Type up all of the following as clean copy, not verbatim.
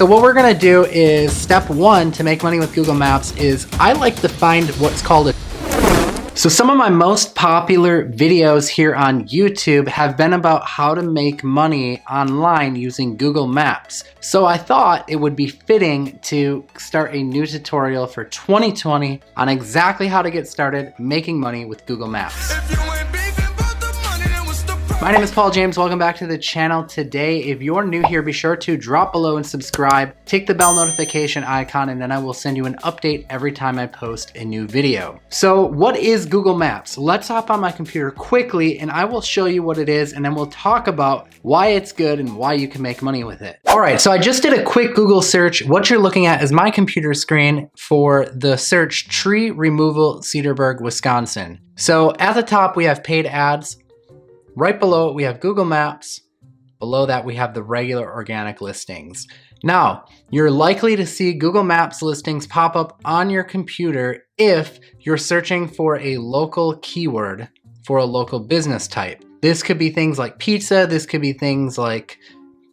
So what we're gonna do is step one to make money with Google Maps is I like to find what's called a So some of my most popular videos here on YouTube have been about how to make money online using Google Maps. So I thought it would be fitting to start a new tutorial for 2020 on exactly how to get started making money with Google Maps. My name is Paul James. Welcome back to the channel. Today, if you're new here, be sure to drop below and subscribe. Tick the bell notification icon, and then I will send you an update every time I post a new video. So what is Google Maps? Let's hop on my computer quickly and I will show you what it is, and then we'll talk about why it's good and why you can make money with it. All right, so I just did a quick Google search. What you're looking at is my computer screen for the search tree removal, Cedarburg, Wisconsin. So at the top, we have paid ads. Right below it, we have Google Maps. Below that, we have the regular organic listings. Now, you're likely to see Google Maps listings pop up on your computer if you're searching for a local keyword for a local business type. This could be things like pizza. This could be things like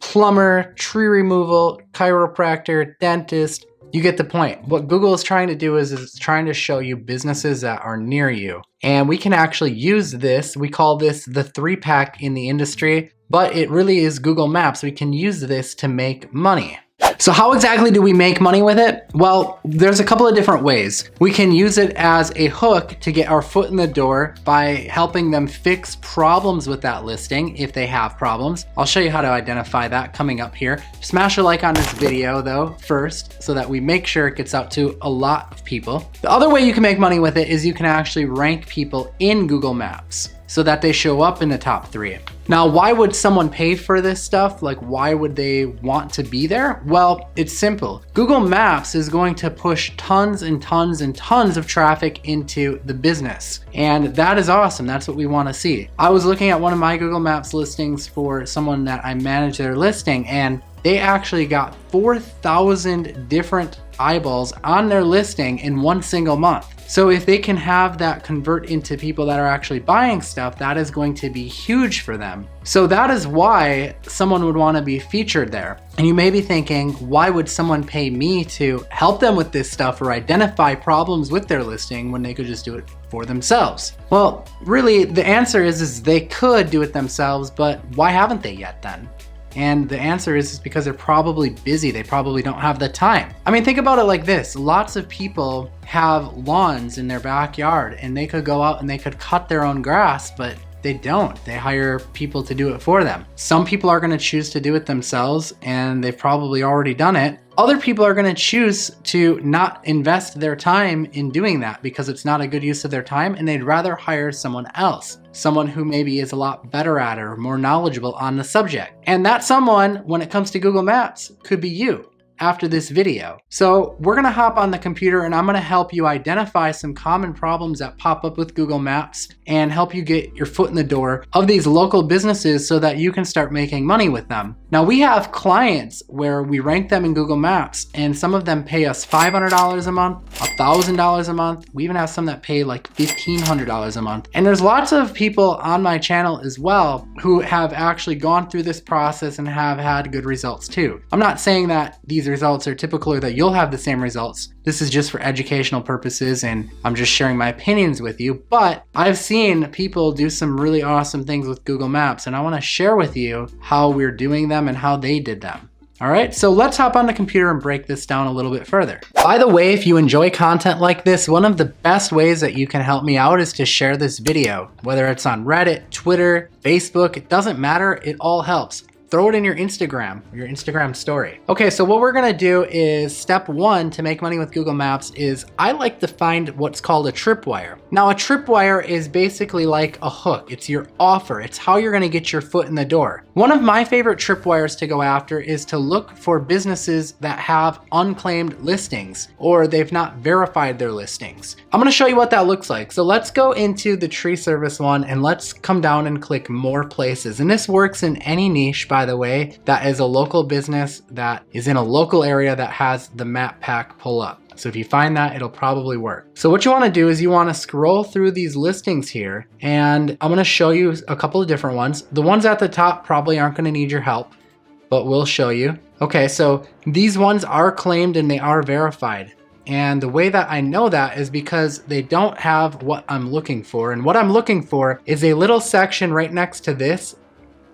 plumber, tree removal, chiropractor, dentist. You get the point. What Google is trying to do is it's trying to show you businesses that are near you. And we can actually use this. We call this the 3-pack in the industry, but it really is Google Maps. We can use this to make money. So how exactly do we make money with it? Well, there's a couple of different ways. We can use it as a hook to get our foot in the door by helping them fix problems with that listing if they have problems. I'll show you how to identify that coming up here. Smash a like on this video though first so that we make sure it gets out to a lot of people. The other way you can make money with it is you can actually rank people in Google Maps so that they show up in the top 3. Now, why would someone pay for this stuff? Like, why would they want to be there? Well, it's simple. Google Maps is going to push tons and tons and tons of traffic into the business. And that is awesome. That's what we want to see. I was looking at one of my Google Maps listings for someone that I manage their listing, and they actually got 4,000 different eyeballs on their listing in one single month. So if they can have that convert into people that are actually buying stuff, that is going to be huge for them. So that is why someone would want to be featured there. And you may be thinking, why would someone pay me to help them with this stuff or identify problems with their listing when they could just do it for themselves? Well, really, the answer is they could do it themselves, but why haven't they yet then? And the answer is because they're probably busy. They probably don't have the time. I mean, think about it like this. Lots of people have lawns in their backyard and they could go out and they could cut their own grass, but they don't. They hire people to do it for them. Some people are going to choose to do it themselves and they've probably already done it. Other people are going to choose to not invest their time in doing that because it's not a good use of their time and they'd rather hire someone else, someone who maybe is a lot better at it or more knowledgeable on the subject. And that someone, when it comes to Google Maps, could be you after this video. So we're gonna hop on the computer and I'm gonna help you identify some common problems that pop up with Google Maps and help you get your foot in the door of these local businesses so that you can start making money with them. Now we have clients where we rank them in Google Maps and some of them pay us $500 a month, $1,000 a month. We even have some that pay like $1,500 a month. And there's lots of people on my channel as well who have actually gone through this process and have had good results too. I'm not saying that these results are typical or that you'll have the same results. This is just for educational purposes and I'm just sharing my opinions with you, but I've seen people do some really awesome things with Google Maps and I want to share with you how we're doing them and how they did them. All right, so let's hop on the computer and break this down a little bit further. By the way, if you enjoy content like this, one of the best ways that you can help me out is to share this video, whether it's on Reddit, Twitter, Facebook, it doesn't matter, it all helps. Throw it in your Instagram story. Okay, so what we're gonna do is step one to make money with Google Maps is I like to find what's called a tripwire. Now a tripwire is basically like a hook. It's your offer. It's how you're gonna get your foot in the door. One of my favorite tripwires to go after is to look for businesses that have unclaimed listings or they've not verified their listings. I'm gonna show you what that looks like. So let's go into the tree service one and let's come down and click more places. And this works in any niche, by the way, that is a local business that is in a local area that has the map pack pull up. So if you find that, it'll probably work. So what you want to do is you want to scroll through these listings here, and I'm going to show you a couple of different ones. The ones at the top probably aren't going to need your help. but we'll show you. Okay, so these ones are claimed and they are verified. And the way that I know that is because they don't have what I'm looking for. And what I'm looking for is a little section right next to this,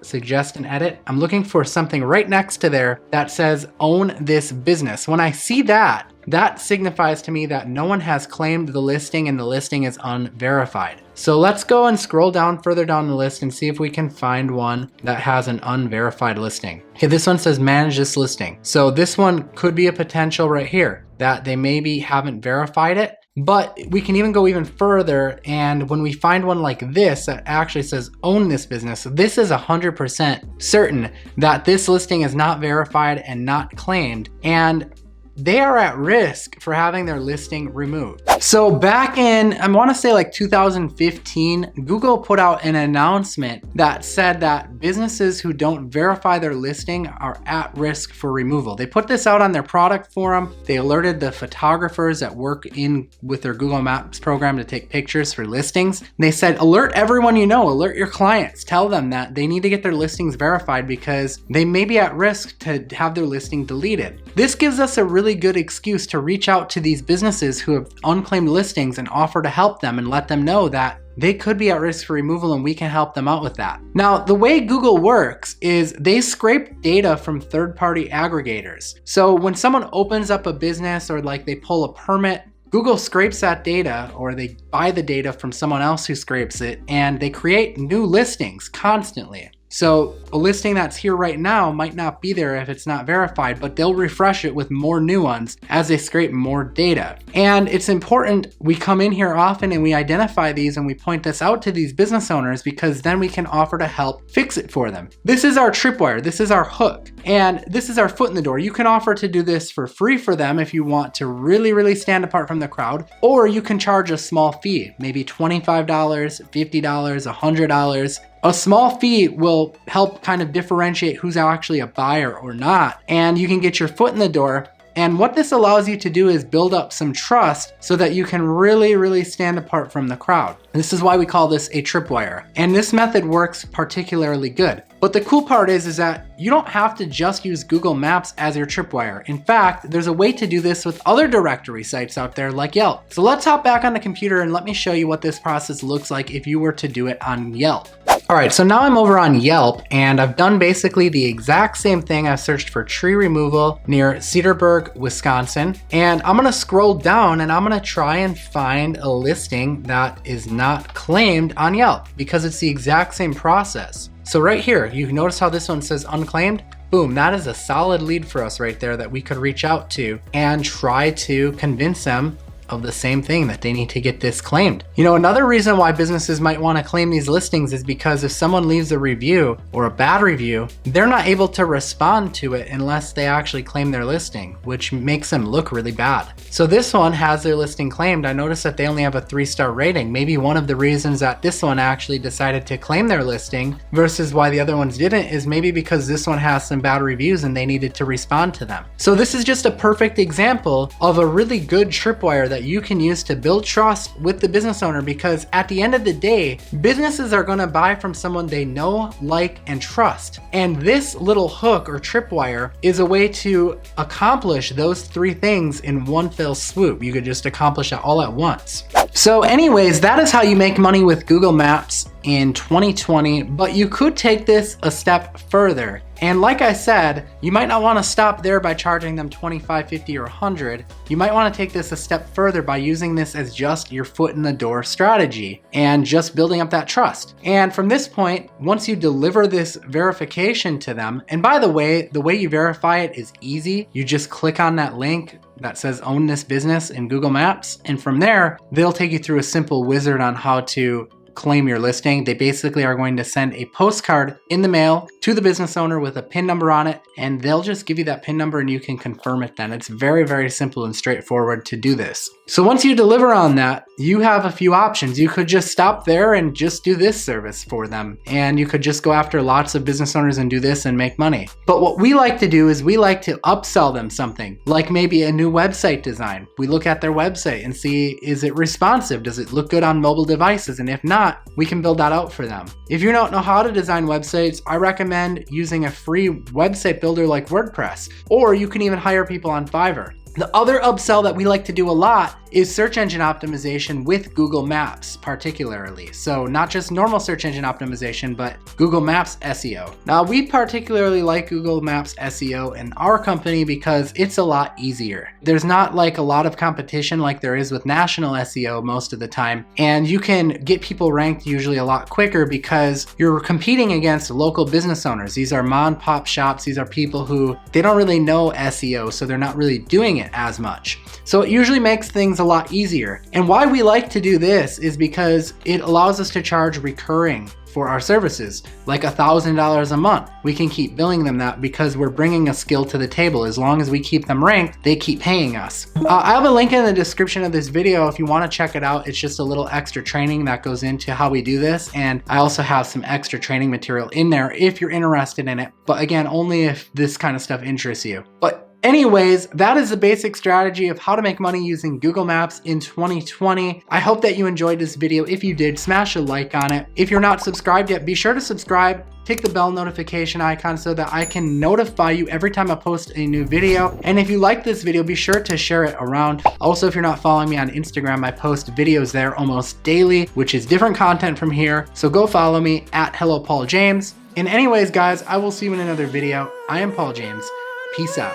suggest and edit. I'm looking for something right next to there that says own this business. When I see that, that signifies to me that no one has claimed the listing and the listing is unverified. So let's go and scroll down further down the list and see if we can find one that has an unverified listing. Okay, this one says manage this listing. So this one could be a potential right here that they maybe haven't verified it, but we can even go even further. And when we find one like this that actually says own this business, this is 100% certain that this listing is not verified and not claimed, and they are at risk for having their listing removed. So back in, I want to say like 2015, Google put out an announcement that said that businesses who don't verify their listing are at risk for removal. They put this out on their product forum. They alerted the photographers that work in with their Google Maps program to take pictures for listings. And they said, alert everyone you know, alert your clients, tell them that they need to get their listings verified because they may be at risk to have their listing deleted. This gives us a really good excuse to reach out to these businesses who have unclaimed listings and offer to help them and let them know that they could be at risk for removal and we can help them out with that. Now, the way Google works is they scrape data from third-party aggregators. So when someone opens up a business or like they pull a permit, Google scrapes that data, or they buy the data from someone else who scrapes it, and they create new listings constantly. So a listing that's here right now might not be there if it's not verified, but they'll refresh it with more new ones as they scrape more data. And it's important we come in here often and we identify these and we point this out to these business owners, because then we can offer to help fix it for them. This is our tripwire, this is our hook, and this is our foot in the door. You can offer to do this for free for them if you want to really stand apart from the crowd, or you can charge a small fee, maybe $25, $50, $100. A small fee will help kind of differentiate who's actually a buyer or not, and you can get your foot in the door. And what this allows you to do is build up some trust so that you can really stand apart from the crowd. This is why we call this a tripwire. And this method works particularly good. But the cool part is that you don't have to just use Google Maps as your tripwire. In fact, there's a way to do this with other directory sites out there like Yelp. So let's hop back on the computer and let me show you what this process looks like if you were to do it on Yelp. All right, so now I'm over on Yelp and I've done basically the exact same thing. I've searched for tree removal near Cedarburg, Wisconsin, and I'm gonna scroll down and I'm gonna try and find a listing that is not claimed on Yelp, because it's the exact same process. So right here, you notice how this one says unclaimed? Boom, that is a solid lead for us right there that we could reach out to and try to convince them of the same thing, that they need to get this claimed. You know, another reason why businesses might want to claim these listings is because if someone leaves a review or a bad review, they're not able to respond to it unless they actually claim their listing, which makes them look really bad. So this one has their listing claimed. I noticed that they only have a 3-star rating. Maybe one of the reasons that this one actually decided to claim their listing versus why the other ones didn't is maybe because this one has some bad reviews and they needed to respond to them. So this is just a perfect example of a really good tripwire that you can use to build trust with the business owner, because at the end of the day, businesses are going to buy from someone they know, like, and trust. And this little hook or tripwire is a way to accomplish those 3 things in one fell swoop. You could just accomplish it all at once. So anyways, that is how you make money with Google Maps in 2020, but you could take this a step further. And like I said, you might not want to stop there by charging them $25, $50, or $100. You might want to take this a step further by using this as just your foot in the door strategy and just building up that trust. And from this point, once you deliver this verification to them, and by the way you verify it is easy. You just click on that link that says own this business in Google Maps, and from there, they'll take you through a simple wizard on how to claim your listing. They basically are going to send a postcard in the mail to the business owner with a PIN number on it, and they'll just give you that PIN number and you can confirm it then. It's very simple and straightforward to do this. So once you deliver on that, you have a few options. You could just stop there and just do this service for them, and you could just go after lots of business owners and do this and make money. But what we like to do is we like to upsell them something, like maybe a new website design. We look at their website and see, is it responsive? Does it look good on mobile devices? And if not, we can build that out for them. If you don't know how to design websites, I recommend recommend using a free website builder like WordPress, or you can even hire people on Fiverr. The other upsell that we like to do a lot is search engine optimization with Google Maps particularly. So not just normal search engine optimization, but Google Maps SEO. Now we particularly like Google Maps SEO in our company because it's a lot easier. There's not like a lot of competition like there is with national SEO most of the time. And you can get people ranked usually a lot quicker because you're competing against local business owners. These are mom and pop shops. These are people who, they don't really know SEO, so they're not really doing it as much. So it usually makes things a lot easier. And why we like to do this is because it allows us to charge recurring for our services, like $1,000 a month. We can keep billing them that because we're bringing a skill to the table. As long as we keep them ranked, they keep paying us. I have a link in the description of this video if you want to check it out. It's just a little extra training that goes into how we do this. And I also have some extra training material in there if you're interested in it. But again, only if this kind of stuff interests you. But anyways, that is the basic strategy of how to make money using Google Maps in 2020. I hope that you enjoyed this video. If you did, smash a like on it. If you're not subscribed yet, be sure to subscribe. Tick the bell notification icon so that I can notify you every time I post a new video. And if you like this video, be sure to share it around. Also, if you're not following me on Instagram, I post videos there almost daily, which is different content from here. So go follow me at iampauljames. And anyways, guys, I will see you in another video. I am Paul James. Peace out.